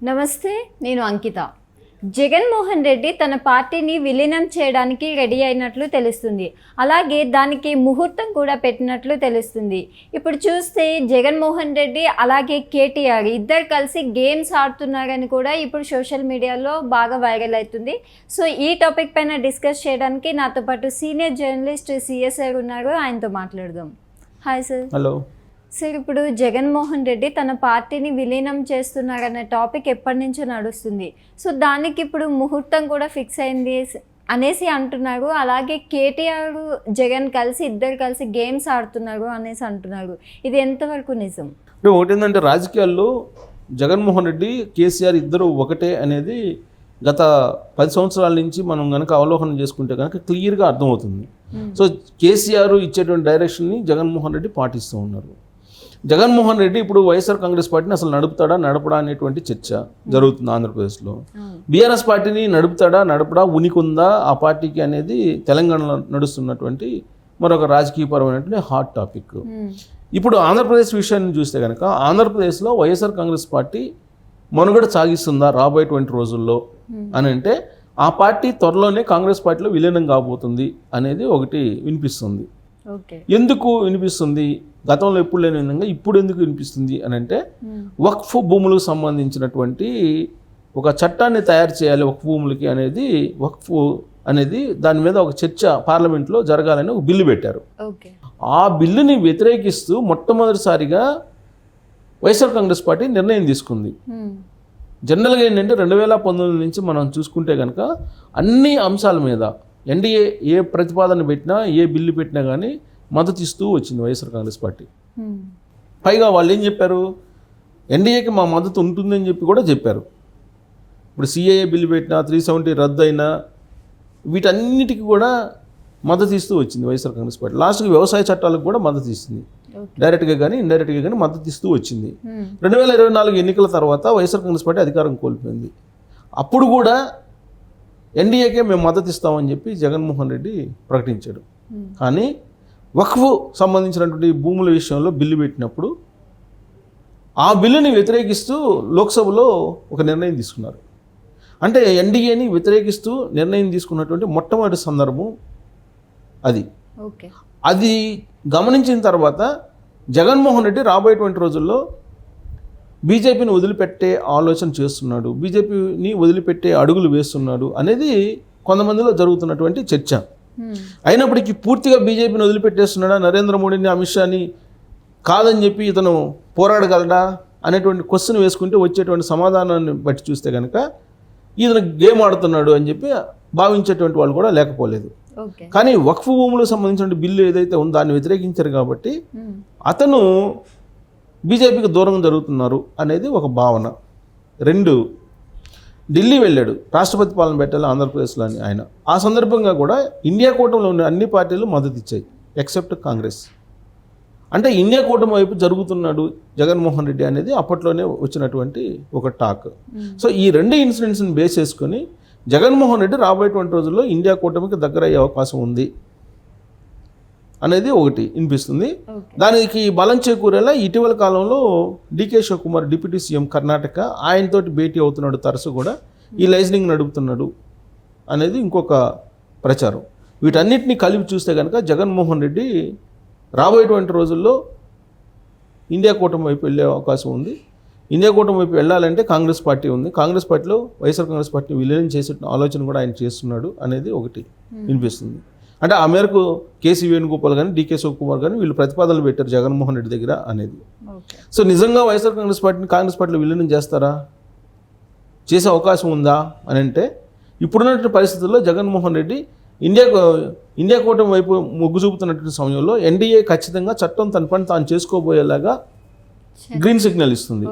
నమస్తే, నేను అంకిత. జగన్మోహన్ రెడ్డి తన పార్టీని విలీనం చేయడానికి రెడీ అయినట్లు తెలుస్తుంది. అలాగే దానికి ముహూర్తం కూడా పెట్టినట్లు తెలుస్తుంది. ఇప్పుడు చూస్తే జగన్మోహన్ రెడ్డి అలాగే కేటీఆర్ ఇద్దరు కలిసి గేమ్స్ ఆడుతున్నారని కూడా ఇప్పుడు సోషల్ మీడియాలో బాగా వైరల్ అవుతుంది. సో ఈ టాపిక్ పైన డిస్కస్ చేయడానికి నాతో పాటు సీనియర్ జర్నలిస్ట్ సిఎస్ఆర్ ఉన్నారు. ఆయనతో మాట్లాడదాం. Hi sir. హలో సార్, ఇప్పుడు జగన్మోహన్ రెడ్డి తన పార్టీని విలీనం చేస్తున్నారనే టాపిక్ ఎప్పటి నుంచో నడుస్తుంది. సో దానికి ఇప్పుడు ముహూర్తం కూడా ఫిక్స్ అయింది అనేసి అంటున్నారు. అలాగే కేటీఆర్ జగన్ ఇద్దరు కలిసి గేమ్స్ ఆడుతున్నారు అనేసి అంటున్నారు. ఇది ఎంతవరకు నిజం? అంటే ఒకటి ఏంటంటే, రాజకీయాల్లో జగన్మోహన్ రెడ్డి కేసీఆర్ ఇద్దరు ఒకటే అనేది గత 10 సంవత్సరాల నుంచి మనం కనుక అవలోకనం చేసుకుంటే కనుక క్లియర్గా అర్థమవుతుంది. సో కేసీఆర్ ఇచ్చేటువంటి డైరెక్షన్ని జగన్మోహన్ రెడ్డి పాటిస్తూ ఉన్నారు. జగన్మోహన్ రెడ్డి ఇప్పుడు వైఎస్ఆర్ కాంగ్రెస్ పార్టీని అసలు నడపడా అనేటువంటి చర్చ జరుగుతుంది ఆంధ్రప్రదేశ్లో. బీఆర్ఎస్ పార్టీని నడపడా ఉనికుందా ఆ పార్టీకి అనేది తెలంగాణలో నడుస్తున్నటువంటి మరొక రాజకీయపరమైనటువంటి హాట్ టాపిక్. ఇప్పుడు ఆంధ్రప్రదేశ్ విషయాన్ని చూస్తే కనుక ఆంధ్రప్రదేశ్లో వైఎస్ఆర్ కాంగ్రెస్ పార్టీ మనుగడ సాగిస్తుందా రాబోయేటువంటి రోజుల్లో అని అంటే, ఆ పార్టీ త్వరలోనే కాంగ్రెస్ పార్టీలో విలీనం కాబోతుంది అనేది ఒకటి వినిపిస్తుంది. ఎందుకు వినిపిస్తుంది? గతంలో ఎప్పుడు లేని విధంగా ఇప్పుడు ఎందుకు వినిపిస్తుంది అని అంటే, వక్ఫ్ భూములకు సంబంధించినటువంటి ఒక చట్టాన్ని తయారు చేయాలి వక్ఫ్ భూములకి అనేది, వక్ఫ్ అనేది దాని మీద ఒక చర్చ పార్లమెంట్లో జరగాలని ఒక బిల్లు పెట్టారు. ఆ బిల్లుని వ్యతిరేకిస్తూ మొట్టమొదటిసారిగా వైఎస్ఆర్ కాంగ్రెస్ పార్టీ నిర్ణయం తీసుకుంది. జనరల్గా ఏంటంటే 2019 నుంచి మనం చూసుకుంటే కనుక అన్ని అంశాల మీద ఎన్డీఏ ఏ ప్రతిపాదన పెట్టినా ఏ బిల్లు పెట్టినా కానీ మద్దతు ఇస్తూ వచ్చింది వైఎస్ఆర్ కాంగ్రెస్ పార్టీ. పైగా వాళ్ళు ఏం చెప్పారు, ఎన్డీఏకి మా మద్దతు ఉంటుందని చెప్పి కూడా చెప్పారు. ఇప్పుడు సిఏఏ బిల్లు పెట్టినా, 370 రద్దు అయినా వీటన్నిటికీ కూడా మద్దతు ఇస్తూ వచ్చింది వైఎస్ఆర్ కాంగ్రెస్ పార్టీ. లాస్ట్కి వ్యవసాయ చట్టాలకు కూడా మద్దతు ఇస్తుంది, డైరెక్ట్గా కానీ ఇండైరెక్ట్గా కానీ మద్దతు ఇస్తూ వచ్చింది. 2024 ఎన్నికల తర్వాత వైఎస్ఆర్ కాంగ్రెస్ పార్టీ అధికారం కోల్పోయింది. అప్పుడు కూడా ఎన్డీఏకే మేము మద్దతు ఇస్తామని చెప్పి జగన్మోహన్ రెడ్డి ప్రకటించాడు. కానీ వక్ఫ్ సంబంధించినటువంటి భూముల విషయంలో బిల్లు పెట్టినప్పుడు ఆ బిల్లుని వ్యతిరేకిస్తూ లోక్సభలో ఒక నిర్ణయం తీసుకున్నారు. అంటే ఎన్డీఏని వ్యతిరేకిస్తూ నిర్ణయం తీసుకున్నటువంటి మొట్టమొదటి సందర్భం అది. అది గమనించిన తర్వాత జగన్మోహన్ రెడ్డి రాబోయేటువంటి రోజుల్లో బీజేపీని వదిలిపెట్టే ఆలోచన చేస్తున్నాడు, బీజేపీని వదిలిపెట్టే అడుగులు వేస్తున్నాడు అనేది కొంతమందిలో జరుగుతున్నటువంటి చర్చ. అయినప్పటికీ పూర్తిగా బీజేపీని వదిలిపెట్టేస్తున్నాడా, నరేంద్ర మోడీని, అమిత్ షాని కాదని చెప్పి ఇతను పోరాడగలడా అనేటువంటి క్వశ్చన్ వేసుకుంటే వచ్చేటువంటి సమాధానాన్ని బట్టి చూస్తే కనుక ఇతను గేమ్ ఆడుతున్నాడు అని చెప్పి భావించేటువంటి వాళ్ళు కూడా లేకపోలేదు. కానీ వక్ఫ్ భూములకు సంబంధించిన బిల్లు ఏదైతే ఉందో దాన్ని వ్యతిరేకించారు కాబట్టి అతను బీజేపీకి దూరం జరుగుతున్నారు అనేది ఒక భావన. 2, ఢిల్లీ వెళ్ళాడు, రాష్ట్రపతి పాలన పెట్టాలి ఆంధ్రప్రదేశ్లో అని ఆయన. ఆ సందర్భంగా కూడా ఇండియా కూటమిలో ఉన్న అన్ని పార్టీలు మద్దతు ఇచ్చాయి ఎక్సెప్ట్ కాంగ్రెస్. అంటే ఇండియా కూటమి వైపు జరుగుతున్నాడు జగన్మోహన్ రెడ్డి అనేది అప్పట్లోనే వచ్చినటువంటి ఒక టాక్. సో ఈ 2 ఇన్సిడెంట్స్ని బేస్ చేసుకొని జగన్మోహన్ రెడ్డి రాబోయేటువంటి రోజుల్లో ఇండియా కూటమికి దగ్గర అయ్యే అవకాశం ఉంది అనేది ఒకటి వినిపిస్తుంది. దానికి బలం చేకూరేలా ఇటీవల కాలంలో DK Shivakumar deputy CM Karnataka ఆయనతోటి భేటీ అవుతున్నాడు, తరచు కూడా ఈ లైజనింగ్ నడుపుతున్నాడు అనేది ఇంకొక ప్రచారం. వీటన్నిటిని కలిపి చూస్తే కనుక జగన్మోహన్ రెడ్డి రాబోయేటువంటి రోజుల్లో ఇండియా కూటమి వైపు వెళ్ళే అవకాశం ఉంది. ఇండియా కూటమి వైపు వెళ్ళాలంటే కాంగ్రెస్ పార్టీ ఉంది, కాంగ్రెస్ పార్టీలో వైఎస్ఆర్ కాంగ్రెస్ పార్టీని విలీనం చేసే ఆలోచన కూడా ఆయన చేస్తున్నాడు అనేది ఒకటి వినిపిస్తుంది. అంటే ఆ మేరకు కేసీ వేణుగోపాల్ కానీ డికే శివకుమార్ కానీ వీళ్ళు ప్రతిపాదనలు పెట్టారు జగన్మోహన్ రెడ్డి దగ్గర అనేది. సో నిజంగా వైఎస్ఆర్ కాంగ్రెస్ పార్టీని కాంగ్రెస్ పార్టీలో విలీనం చేస్తారా, చేసే అవకాశం ఉందా అని అంటే, ఇప్పుడున్నటువంటి పరిస్థితుల్లో జగన్మోహన్ రెడ్డి ఇండియా కూటమి వైపు మొగ్గు చూపుతున్నటువంటి సమయంలో ఎన్డీఏ ఖచ్చితంగా చట్టం తన పని తాను చేసుకోబోయేలాగా గ్రీన్ సిగ్నల్ ఇస్తుంది.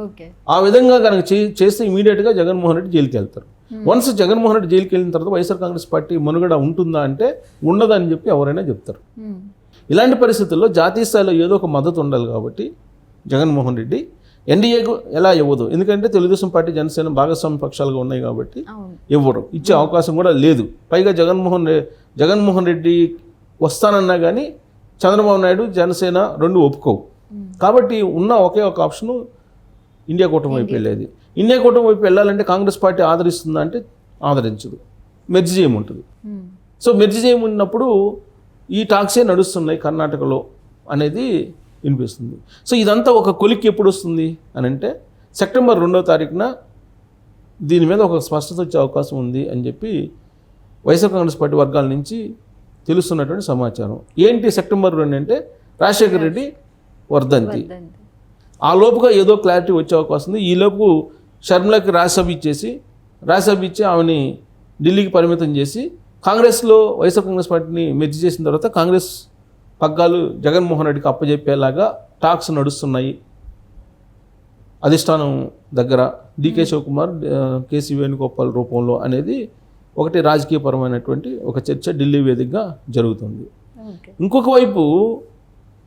ఆ విధంగా కనుక చేస్తే ఇమీడియట్గా జగన్మోహన్ రెడ్డి జైలుకి వెళ్తారు. వన్స్ జగన్మోహన్ రెడ్డి జైలుకి వెళ్ళిన తర్వాత వైఎస్ఆర్ కాంగ్రెస్ పార్టీ మనుగడ ఉంటుందా అంటే ఉండదని చెప్పి ఎవరైనా చెప్తారు. ఇలాంటి పరిస్థితుల్లో జాతీయ స్థాయిలో ఏదో ఒక మద్దతు ఉండాలి కాబట్టి జగన్మోహన్ రెడ్డి ఎన్డీఏకు ఎలా ఇవ్వదు, ఎందుకంటే తెలుగుదేశం పార్టీ, జనసేన భాగస్వామ్య పక్షాలుగా ఉన్నాయి కాబట్టి ఇవ్వరు, ఇచ్చే అవకాశం కూడా లేదు. పైగా జగన్మోహన్ రెడ్డి వస్తానన్నా కానీ చంద్రబాబు నాయుడు, జనసేన 2 ఒప్పుకోవు. కాబట్టి ఉన్న ఒకే ఒక ఆప్షను ఇండియా కూటమి వైపు వెళ్ళేది. ఇండియా కూటమి వైపు వెళ్ళాలంటే కాంగ్రెస్ పార్టీ ఆదరిస్తుందా అంటే ఆదరించదు, మెర్జ్ చేయమంటుంది. సో మెర్జ్ చేయమన్నప్పుడు ఈ టాక్సే నడుస్తున్నాయి కర్ణాటకలో అనేది వినిపిస్తుంది. సో ఇదంతా ఒక కొలిక్కి ఎప్పుడు వస్తుంది అని అంటే సెప్టెంబర్ 2వ తారీఖున దీని మీద ఒక స్పష్టత వచ్చే అవకాశం ఉంది అని చెప్పి వైఎస్ఆర్ కాంగ్రెస్ పార్టీ వర్గాల నుంచి తెలుస్తున్నటువంటి సమాచారం. ఏంటి సెప్టెంబర్ 2 అంటే రాజశేఖర రెడ్డి వర్ధంతి. ఆ లోపుగా ఏదో క్లారిటీ వచ్చే అవకాశం ఉంది. ఈ లోపు షర్మిలకి రాజ్యసభ ఇచ్చి ఆమెని ఢిల్లీకి పరిమితం చేసి కాంగ్రెస్లో వైఎస్ఆర్ కాంగ్రెస్ పార్టీని మెర్జ్ చేసిన తర్వాత కాంగ్రెస్ పగ్గాలు జగన్మోహన్ రెడ్డికి అప్పజెప్పేలాగా టాక్స్ నడుస్తున్నాయి అధిష్టానం దగ్గర, డికే శివకుమార్, కేసీ వేణుగోపాల్ రూపంలో అనేది ఒకటి రాజకీయపరమైనటువంటి ఒక చర్చ ఢిల్లీ వేదికగా జరుగుతుంది. ఇంకొక వైపు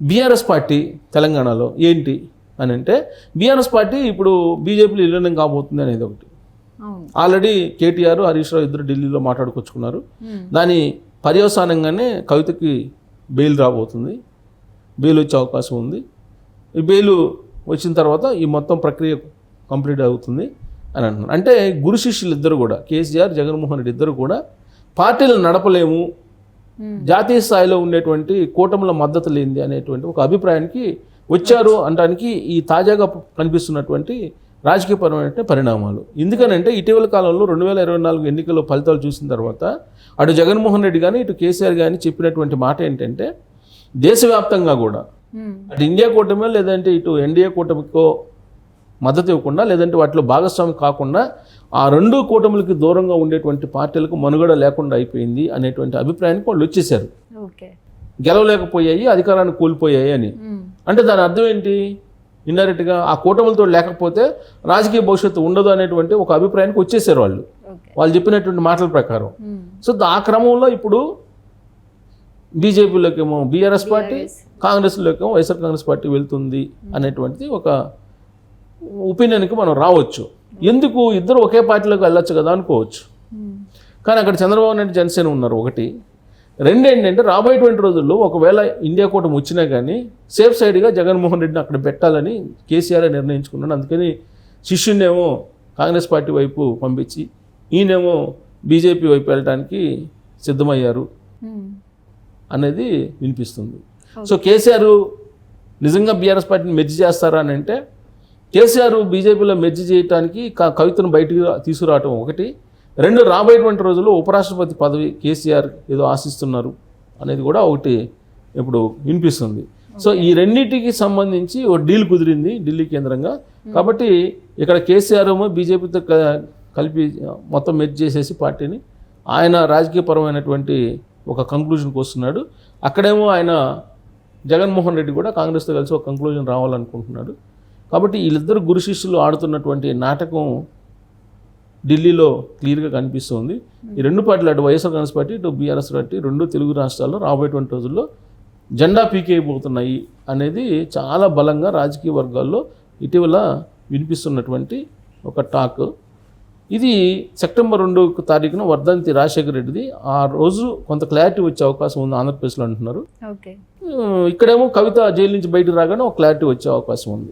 బీఆర్ఎస్ పార్టీ తెలంగాణలో ఏంటి అని అంటే బీఆర్ఎస్ పార్టీ ఇప్పుడు బీజేపీలో విలీనం కాబోతుంది అనేది ఒకటి. ఆల్రెడీ కేటీఆర్, హరీష్ రావు ఇద్దరు ఢిల్లీలో మాట్లాడుకొచ్చుకున్నారు. దాని పర్యవసానంగానే కవితకి బెయిల్ రాబోతుంది, బెయిల్ వచ్చే అవకాశం ఉంది. ఈ బెయిల్ వచ్చిన తర్వాత ఈ మొత్తం ప్రక్రియ కంప్లీట్ అవుతుంది అని అంటున్నారు. అంటే గురు శిష్యులు ఇద్దరు కూడా, కేసీఆర్, జగన్మోహన్ రెడ్డి ఇద్దరు కూడా పార్టీలు నడపలేము, జాతీయ స్థాయిలో ఉండేటువంటి కూటముల మద్దతు లేనిది అనేటువంటి ఒక అభిప్రాయానికి వచ్చారు అనడానికి ఈ తాజాగా కనిపిస్తున్నటువంటి రాజకీయపరమైన పరిణామాలు. ఎందుకనంటే ఇటీవల కాలంలో 2024 ఎన్నికల్లో ఫలితాలు చూసిన తర్వాత అటు జగన్మోహన్ రెడ్డి కానీ ఇటు కేసీఆర్ కానీ చెప్పినటువంటి మాట ఏంటంటే దేశవ్యాప్తంగా కూడా అటు ఇండియా కూటమి లేదంటే ఇటు ఎన్డీఏ కూటమికో మద్దతు ఇవ్వకుండా లేదంటే వాటిలో భాగస్వామి కాకుండా ఆ రెండు కూటములకి దూరంగా ఉండేటువంటి పార్టీలకు మనుగడ లేకుండా అయిపోయింది అనేటువంటి అభిప్రాయానికి వాళ్ళు వచ్చేసారు. గెలవలేకపోయాయి, అధికారాన్ని కోల్పోయాయి అని. అంటే దాని అర్థం ఏంటి? ఇండైరెక్ట్గా ఆ కూటములతో లేకపోతే రాజకీయ భవిష్యత్తు ఉండదు అనేటువంటి ఒక అభిప్రాయానికి వచ్చేసారు వాళ్ళు చెప్పినటువంటి మాటల ప్రకారం. సో ఆ క్రమంలో ఇప్పుడు బీజేపీలోకేమో బీఆర్ఎస్ పార్టీ, కాంగ్రెస్లోకేమో వైఎస్ఆర్ కాంగ్రెస్ పార్టీ వెళ్తుంది అనేటువంటిది ఒక ఒపీనియన్కి మనం రావచ్చు. ఎందుకు ఇద్దరు ఒకే పార్టీలోకి వెళ్ళొచ్చు కదా అనుకోవచ్చు. కానీ అక్కడ చంద్రబాబు నాయుడు, జనసేన ఉన్నారు ఒకటి. రెండు ఏంటంటే రాబోయేటువంటి రోజుల్లో ఒకవేళ ఇండియా కూటమి వచ్చినా కానీ సేఫ్ సైడ్గా జగన్మోహన్ రెడ్డిని అక్కడ పెట్టాలని కేసీఆర్ నిర్ణయించుకున్నాడు. అందుకని శిష్యునేమో కాంగ్రెస్ పార్టీ వైపు పంపించి ఈయనేమో బీజేపీ వైపు వెళ్ళడానికి సిద్ధమయ్యారు అనేది వినిపిస్తుంది. సో కేసీఆర్ నిజంగా బీఆర్ఎస్ పార్టీని మెర్జ్ చేస్తారా అని అంటే కేసీఆర్ బీజేపీలో మెర్జ్ చేయడానికి కవితను బయటికి తీసుకురావటం ఒకటి. రెండు, రాబోయేటువంటి రోజుల్లో ఉపరాష్ట్రపతి పదవి కేసీఆర్ ఏదో ఆశిస్తున్నారు అనేది కూడా ఒకటి ఇప్పుడు వినిపిస్తుంది. సో ఈ రెండింటికి సంబంధించి ఒక డీల్ కుదిరింది ఢిల్లీ కేంద్రంగా. కాబట్టి ఇక్కడ కేసీఆర్ ఏమో బీజేపీతో కలిపి మొత్తం మెర్జ్ చేసేసి పార్టీని ఆయన రాజకీయపరమైనటువంటి ఒక కంక్లూజన్కి వస్తున్నాడు. అక్కడేమో ఆయన జగన్మోహన్ రెడ్డి కూడా కాంగ్రెస్తో కలిసి ఒక కంక్లూజన్ రావాలనుకుంటున్నాడు. కాబట్టి వీళ్ళిద్దరు గురు శిష్యులు ఆడుతున్నటువంటి నాటకం ఢిల్లీలో క్లియర్గా కనిపిస్తుంది. ఈ రెండు పార్టీలు అటు వైఎస్ఆర్ కాంగ్రెస్ పార్టీ ఇటు బీఆర్ఎస్ పార్టీ రెండు తెలుగు రాష్ట్రాల్లో రాబోయేటువంటి రోజుల్లో జెండా పీకేయబోతున్నాయి అనేది చాలా బలంగా రాజకీయ వర్గాల్లో ఇటీవల వినిపిస్తున్నటువంటి ఒక టాక్. ఇది సెప్టెంబర్ 2వ తారీఖున వర్ధంతి రాజశేఖర రెడ్డిది. ఆ రోజు కొంత క్లారిటీ వచ్చే అవకాశం ఉంది ఆంధ్రప్రదేశ్లో అంటున్నారు. ఇక్కడేమో కవిత జైలు నుంచి బయటకు రాగానే ఒక క్లారిటీ వచ్చే అవకాశం ఉంది.